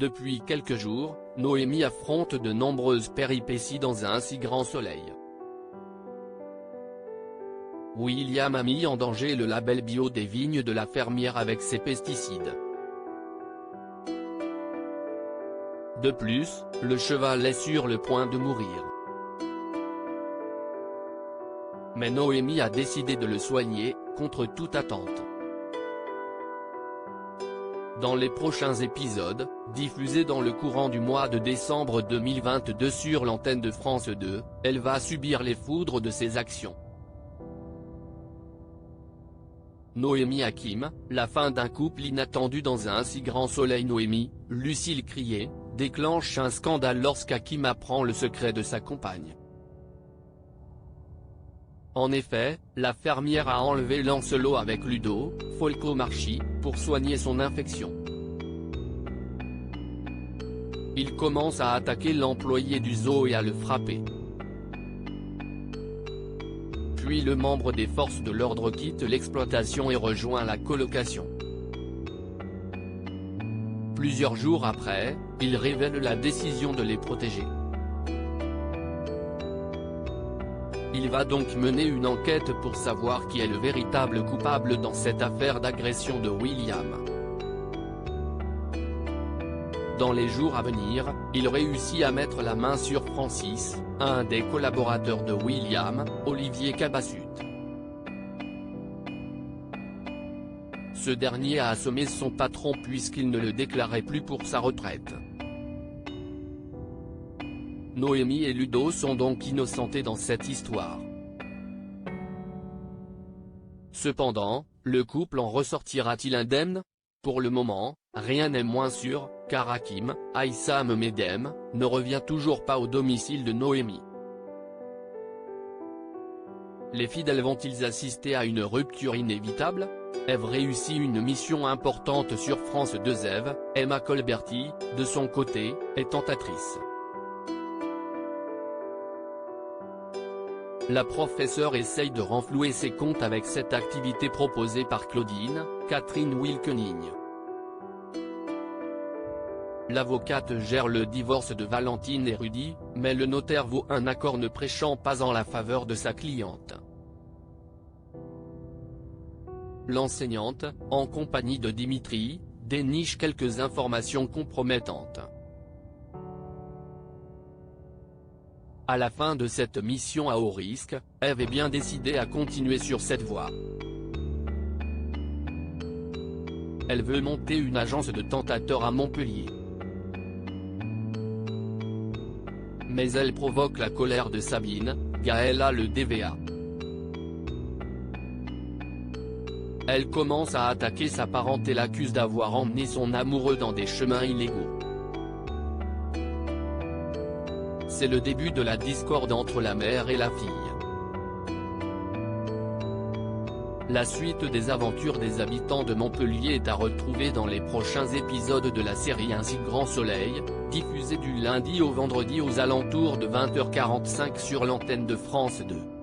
Depuis quelques jours, Noémie affronte de nombreuses péripéties dans un si grand soleil. William a mis en danger le label bio des vignes de la fermière avec ses pesticides. De plus, le cheval est sur le point de mourir. Mais Noémie a décidé de le soigner, contre toute attente. Dans les prochains épisodes, diffusés dans le courant du mois de décembre 2022 sur l'antenne de France 2, elle va subir les foudres de ses actions. Noémie Hakim, la fin d'un couple inattendu dans un si grand soleil. Noémie, Lucille Crié, déclenche un scandale lorsqu'Hakim apprend le secret de sa compagne. En effet, la fermière a enlevé Lancelot avec Ludo Folcomarchi, pour soigner son infection. Il commence à attaquer l'employé du zoo et à le frapper. Puis le membre des forces de l'ordre quitte l'exploitation et rejoint la colocation. Plusieurs jours après, il révèle la décision de les protéger. Il va donc mener une enquête pour savoir qui est le véritable coupable dans cette affaire d'agression de William. Dans les jours à venir, il réussit à mettre la main sur Francis, un des collaborateurs de William, Olivier Cabassut. Ce dernier a assommé son patron puisqu'il ne le déclarait plus pour sa retraite. Noémie et Ludo sont donc innocentés dans cette histoire. Cependant, le couple en ressortira-t-il indemne? Pour le moment, rien n'est moins sûr, car Hakim, Aïssam Medem, ne revient toujours pas au domicile de Noémie. Les fidèles vont-ils assister à une rupture inévitable? Ève réussit une mission importante sur France 2. Emma Colberti, de son côté, est tentatrice. La professeure essaye de renflouer ses comptes avec cette activité proposée par Claudine, Catherine Wilkening. L'avocate gère le divorce de Valentine et Rudy, mais le notaire vaut un accord ne prêchant pas en la faveur de sa cliente. L'enseignante, en compagnie de Dimitri, déniche quelques informations compromettantes. À la fin de cette mission à haut risque, Ève est bien décidée à continuer sur cette voie. Elle veut monter une agence de tentateurs à Montpellier. Mais elle provoque la colère de Sabine, Gaëlla le DVA. Elle commence à attaquer sa parente et l'accuse d'avoir emmené son amoureux dans des chemins illégaux. C'est le début de la discorde entre la mère et la fille. La suite des aventures des habitants de Montpellier est à retrouver dans les prochains épisodes de la série Un si grand soleil, diffusée du lundi au vendredi aux alentours de 20h45 sur l'antenne de France 2.